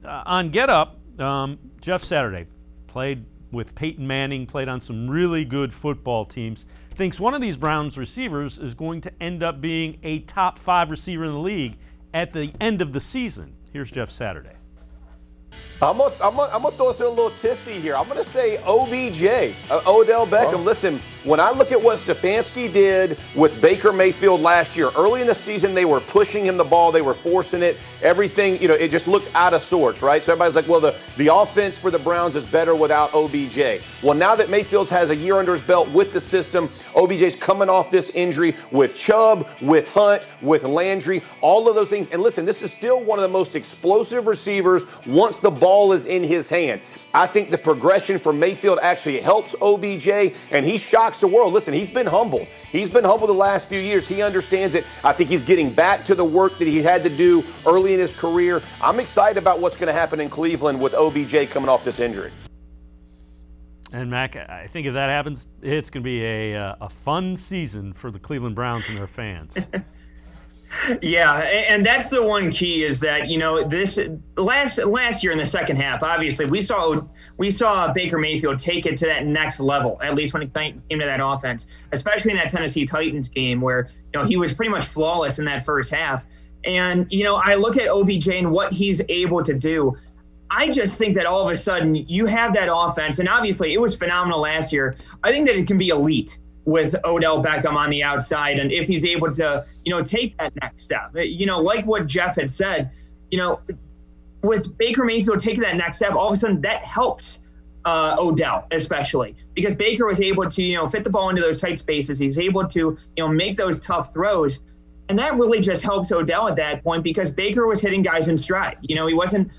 on Get Up, Jeff Saturday played with Peyton Manning, played on some really good football teams, thinks one of these Browns receivers is going to end up being a top 5 receiver in the league at the end of the season. Here's Jeff Saturday. I'm gonna throw us in a little tissy here. I'm gonna say OBJ, Odell Beckham. Oh. Listen, when I look at what Stefanski did with Baker Mayfield last year, early in the season they were pushing him the ball, they were forcing it, everything. It just looked out of sorts, right? So everybody's like, well, the offense for the Browns is better without OBJ. Well, now that Mayfield has a year under his belt with the system, OBJ's coming off this injury with Chubb, with Hunt, with Landry, all of those things. And listen, this is still one of the most explosive receivers once the ball is in his hand. I think the progression for Mayfield actually helps OBJ, and he shocks the world. Listen, he's been humbled. He's been humbled the last few years. He understands it. I think he's getting back to the work that he had to do early in his career. I'm excited about what's going to happen in Cleveland with OBJ coming off this injury. And, Mac, I think if that happens, it's going to be a fun season for the Cleveland Browns and their fans. Yeah, and that's the one key is that, this last year in the second half, obviously we saw Baker Mayfield take it to that next level, at least when it came to that offense, especially in that Tennessee Titans game where, he was pretty much flawless in that first half. And, I look at OBJ and what he's able to do. I just think that all of a sudden you have that offense, and obviously it was phenomenal last year. I think that it can be elite with Odell Beckham on the outside, and if he's able to, take that next step, like what Jeff had said, with Baker Mayfield taking that next step, all of a sudden that helps Odell, especially because Baker was able to, fit the ball into those tight spaces. He's able to, make those tough throws. And that really just helps Odell at that point because Baker was hitting guys in stride. He wasn't,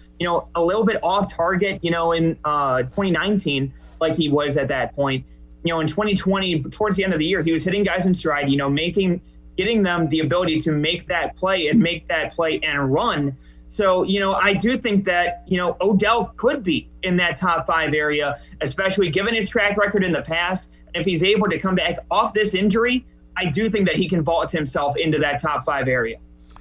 a little bit off target, in 2019 like he was at that point. In 2020, towards the end of the year, he was hitting guys in stride, getting them the ability to make that play and run. So, I do think that, Odell could be in that top 5 area, especially given his track record in the past. And if he's able to come back off this injury, I do think that he can vault himself into that top 5 area.